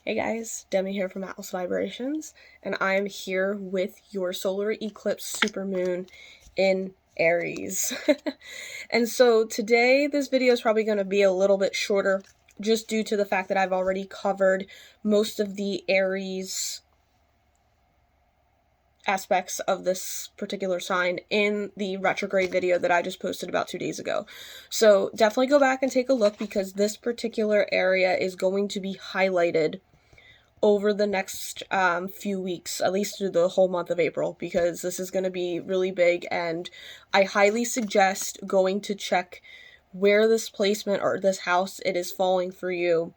Hey guys, Demi here from Atlas Vibrations, and I am here with your solar eclipse supermoon in Aries. And so today this video is probably going to be a little bit shorter just due to the fact that I've already covered most of the Aries aspects of this particular sign in the retrograde video that I just posted about 2 days ago. So definitely go back and take a look because this particular area is going to be highlighted over the next few weeks, at least through the whole month of April, because this is going to be really big, and I highly suggest going to check where this placement or this house it is falling for you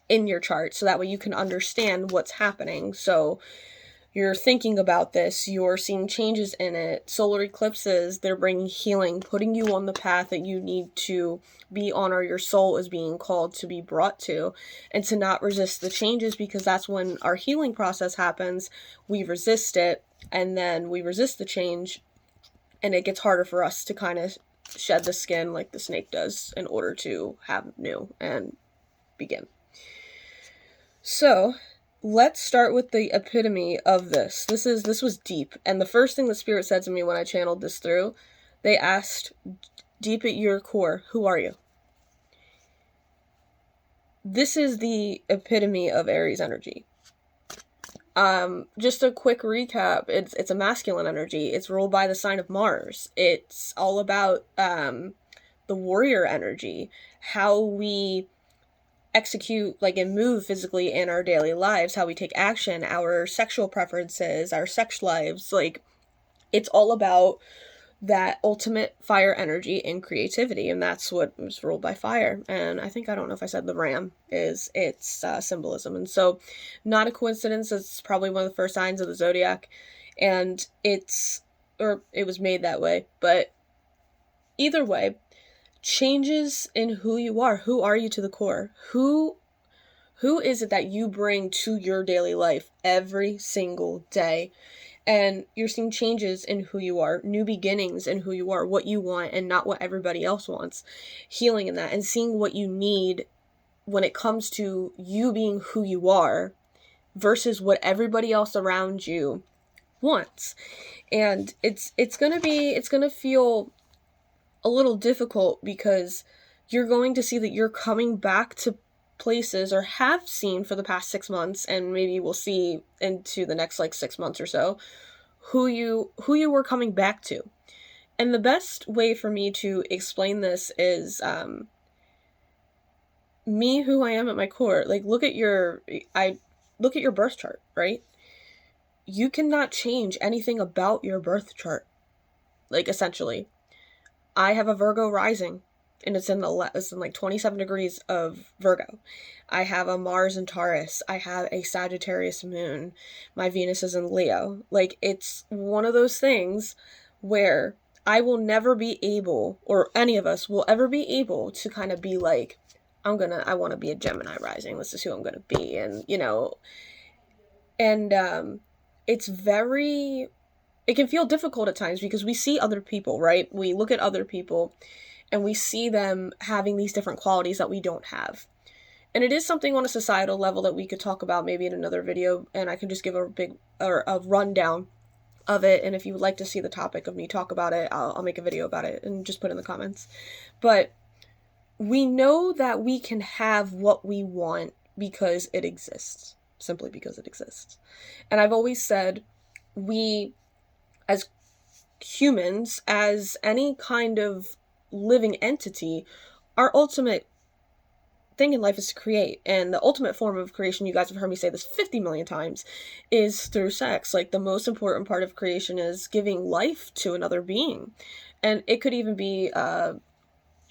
in your chart, so that way you can understand what's happening. So you're thinking about this, you're seeing changes in it. Solar eclipses, they're bringing healing, putting you on the path that you need to be on, or your soul is being called to be brought to, and to not resist the changes, because that's when our healing process happens. We resist it, and then we resist the change, and it gets harder for us to kind of shed the skin like the snake does in order to have new and begin. So let's start with the epitome of this. This was deep, and the first thing the spirit said to me when I channeled this through, they asked, deep at your core, who are you? This is the epitome of Aries energy. Just a quick recap, it's a masculine energy. It's ruled by the sign of Mars. It's all about the warrior energy, how we execute and move physically in our daily lives, how we take action, our sexual preferences, our sex lives. It's all about that ultimate fire energy and creativity, and that's what was ruled by fire. And I don't know if I said the ram is its symbolism, and so not a coincidence. It's probably one of the first signs of the zodiac, and it was made that way. But either way, changes in who you are. Who are you to the core? Who is it that you bring to your daily life every single day? And you're seeing changes in who you are, new beginnings in who you are, what you want and not what everybody else wants. Healing in that, and seeing what you need when it comes to you being who you are versus what everybody else around you wants. And it's going to feel a little difficult, because you're going to see that you're coming back to places, or have seen for the past 6 months, and maybe we'll see into the next 6 months or so, who you were coming back to. And the best way for me to explain this is me, who I am at my core. Look at your birth chart, right? You cannot change anything about your birth chart, essentially. I have a Virgo rising, and it's in 27 degrees of Virgo. I have a Mars in Taurus. I have a Sagittarius moon. My Venus is in Leo. It's one of those things where I will never be able, or any of us will ever be able, to kind of be like, I want to be a Gemini rising. This is who I'm going to be. And, it's very, it can feel difficult at times, because we see other people, right? We look at other people and we see them having these different qualities that we don't have. And it is something on a societal level that we could talk about maybe in another video, and I can just give a rundown of it. And if you would like to see the topic of me talk about it, I'll make a video about it and just put it in the comments. But we know that we can have what we want because it exists, simply because it exists. And I've always said, we, as humans, as any kind of living entity, our ultimate thing in life is to create. And the ultimate form of creation, you guys have heard me say this 50 million times, is through sex. The most important part of creation is giving life to another being. And it could even be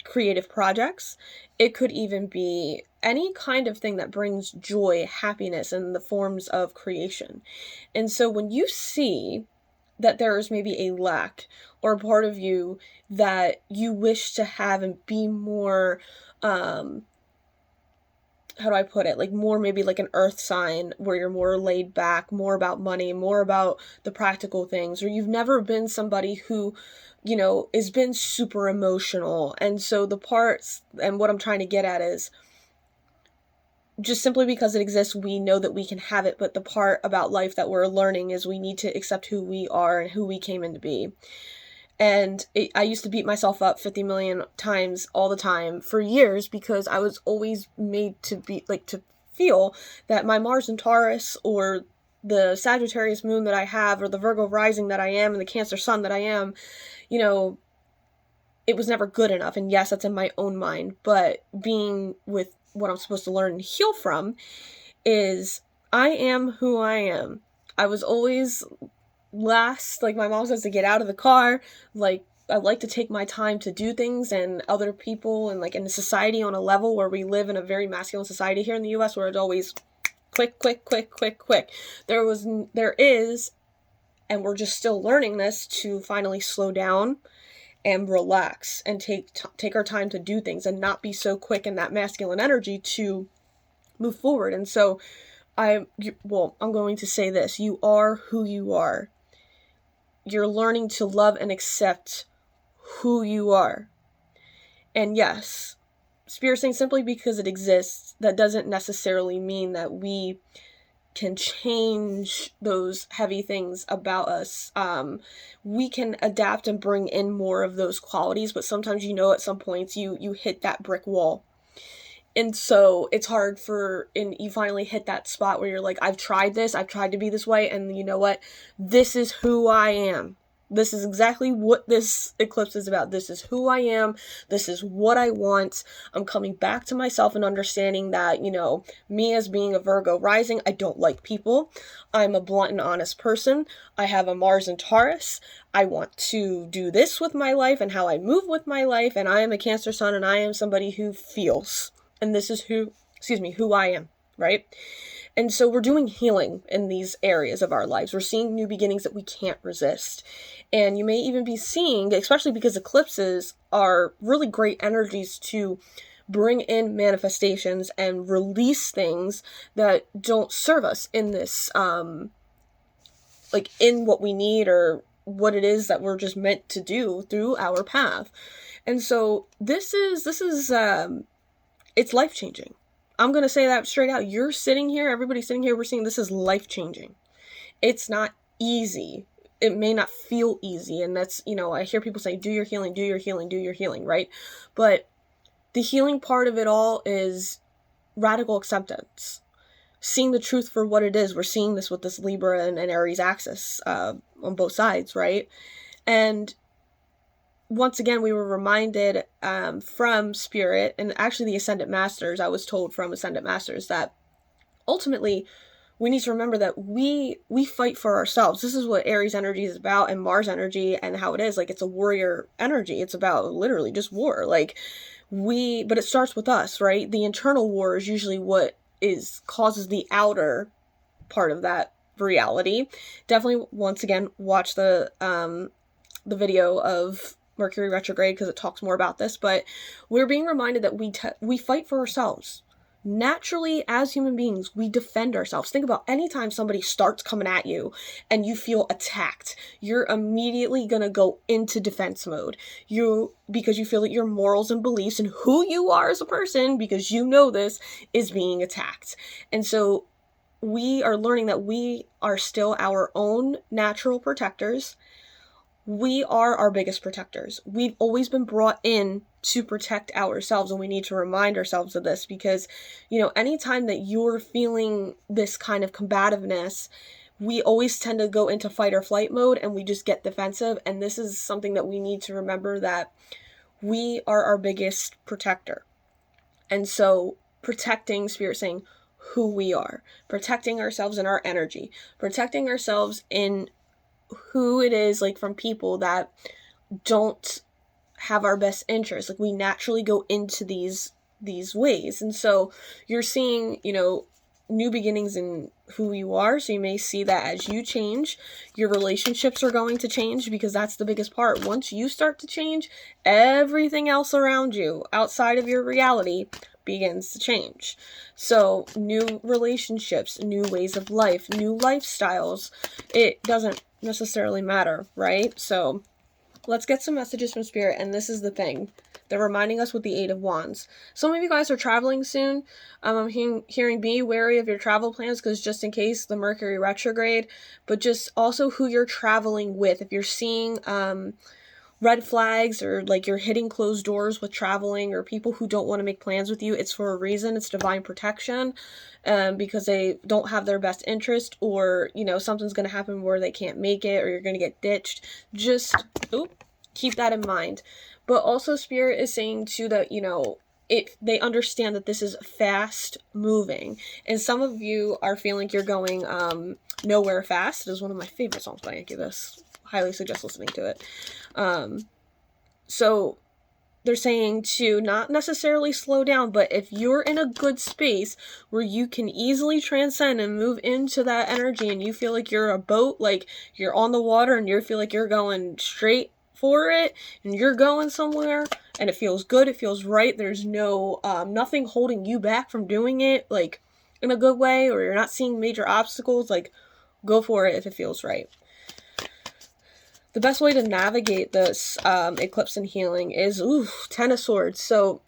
creative projects. It could even be any kind of thing that brings joy, happiness in the forms of creation. And so when you see that there is maybe a lack, or a part of you that you wish to have and be more, how do I put it? More maybe like an earth sign, where you're more laid back, more about money, more about the practical things, or you've never been somebody who, has been super emotional. And so the parts, and what I'm trying to get at is, just simply because it exists, we know that we can have it. But the part about life that we're learning is we need to accept who we are and who we came in to be. And I used to beat myself up 50 million times all the time for years because I was always made to be to feel that my Mars in Taurus, or the Sagittarius moon that I have, or the Virgo rising that I am, and the Cancer sun that I am, it was never good enough. And yes, that's in my own mind, but being with what I'm supposed to learn and heal from is I am who I am. I was always last, my mom says, to get out of the car. I like to take my time to do things, and other people, and in the society, on a level where we live in a very masculine society here in the US, where it's always quick, quick, quick, quick, quick. There is, and we're just still learning this, to finally slow down and relax and take our time to do things and not be so quick in that masculine energy to move forward. And so I'm going to say this: you are who you are. You're learning to love and accept who you are. And yes, Spirit saying, simply because it exists, that doesn't necessarily mean that we can change those heavy things about us. We can adapt and bring in more of those qualities, but sometimes, at some points you hit that brick wall. And so it's hard and you finally hit that spot where you're like, I've tried this, I've tried to be this way, and you know what? This is who I am. This is exactly what this eclipse is about. This is who I am. This is what I want. I'm coming back to myself and understanding that, me as being a Virgo rising, I don't like people. I'm a blunt and honest person. I have a Mars in Taurus. I want to do this with my life and how I move with my life. And I am a Cancer sun, and I am somebody who feels. And this is who I am, right? And so we're doing healing in these areas of our lives. We're seeing new beginnings that we can't resist. And you may even be seeing, especially because eclipses are really great energies to bring in manifestations and release things that don't serve us in this, in what we need or what it is that we're just meant to do through our path. And so this is it's life-changing. I'm going to say that straight out. You're sitting here, everybody's sitting here, we're seeing this is life-changing. It's not easy. It may not feel easy. And that's, I hear people say, do your healing, do your healing, do your healing, right? But the healing part of it all is radical acceptance. Seeing the truth for what it is. We're seeing this with this Libra and Aries axis on both sides, right? And once again, we were reminded from Spirit, and actually the Ascendant Masters, I was told from Ascendant Masters, that ultimately we need to remember that we fight for ourselves. This is what Aries energy is about, and Mars energy, and how it is. It's a warrior energy. It's about literally just war. But it starts with us, right? The internal war is usually what causes the outer part of that reality. Definitely, once again, watch the video of Mercury retrograde, because it talks more about this. But we're being reminded that we fight for ourselves. Naturally, as human beings, we defend ourselves. Think about any time somebody starts coming at you and you feel attacked, you're immediately gonna go into defense mode. Because you feel that your morals and beliefs and who you are as a person, because this, is being attacked. And so we are learning that we are still our own natural protectors. We are our biggest protectors. We've always been brought in to protect ourselves, and we need to remind ourselves of this, because, anytime that you're feeling this kind of combativeness, we always tend to go into fight or flight mode, and we just get defensive. And this is something that we need to remember, that we are our biggest protector. And so protecting, Spirit saying, who we are, protecting ourselves in our energy, protecting ourselves in who it is, from people that don't have our best interests. We naturally go into these ways. And so you're seeing, new beginnings in who you are. So you may see that as you change, your relationships are going to change, because that's the biggest part. Once you start to change, everything else around you, outside of your reality, begins to change. So new relationships, new ways of life, new lifestyles, it doesn't necessarily matter, right? So let's get some messages from Spirit. And this is the thing. They're reminding us with the Eight of Wands. Some of you guys are traveling soon. I'm hearing be wary of your travel plans, because just in case the Mercury retrograde, but just also who you're traveling with. If you're seeing red flags, or like you're hitting closed doors with traveling, or people who don't want to make plans with you, it's for a reason. It's divine protection, because they don't have their best interest, or something's going to happen where they can't make it, or you're going to get ditched. Just keep that in mind. But also Spirit is saying too that they understand that this is fast moving, and some of you are feeling you're going nowhere fast. It is one of my favorite songs by Incubus. Highly suggest listening to it. So they're saying to not necessarily slow down, but if you're in a good space where you can easily transcend and move into that energy, and you feel like you're a boat, like you're on the water, and you feel like you're going straight for it, and you're going somewhere, and it feels good, it feels right, there's no nothing holding you back from doing it, like in a good way, or you're not seeing major obstacles, like go for it if it feels right. The best way to navigate this eclipse and healing is, Ten of Swords. So,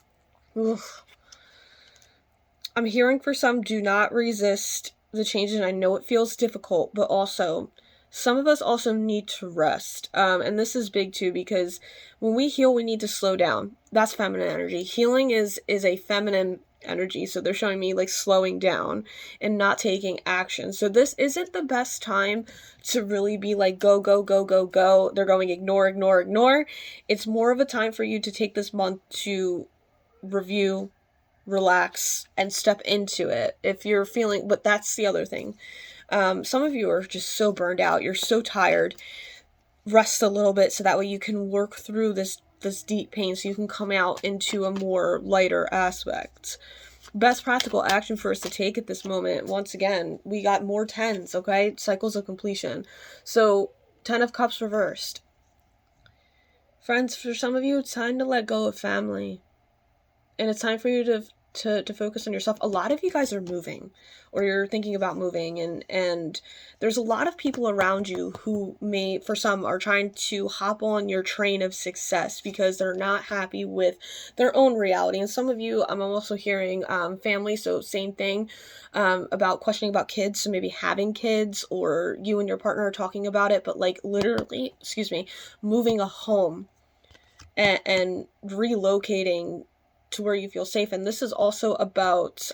I'm hearing for some, do not resist the changes. And I know it feels difficult, but also, some of us also need to rest. And this is big too, because when we heal, we need to slow down. That's feminine energy. Healing is a feminine energy, so they're showing me like slowing down and not taking action. So this isn't the best time to really be like go go go go go. They're going ignore ignore ignore. It's more of a time for you to take this month to review, relax, and step into it if you're feeling. But that's the other thing, some of you are just so burned out, you're so tired. Rest a little bit so that way you can work through this deep pain, so you can come out into a more lighter aspect. Best practical action for us to take at this moment, once again, we got more tens, okay? Cycles of completion. So, 10 of Cups reversed. Friends, for some of you, it's time to let go of family. And it's time for you to focus on yourself. A lot of you guys are moving, or you're thinking about moving, and there's a lot of people around you who may, for some, are trying to hop on your train of success because they're not happy with their own reality. And some of you, I'm also hearing family, so same thing, about questioning about kids, so maybe having kids, or you and your partner are talking about it, but like literally, moving a home and relocating to where you feel safe. And this is also about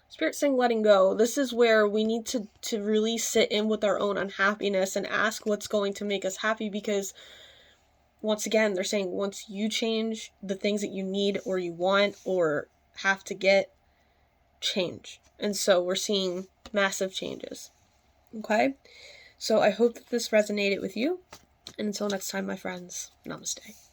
Spirit saying letting go. This is where we need to really sit in with our own unhappiness and ask what's going to make us happy, because once again, they're saying once you change, the things that you need or you want or have to get change. And so we're seeing massive changes. Okay? So I hope that this resonated with you. And until next time, my friends, namaste.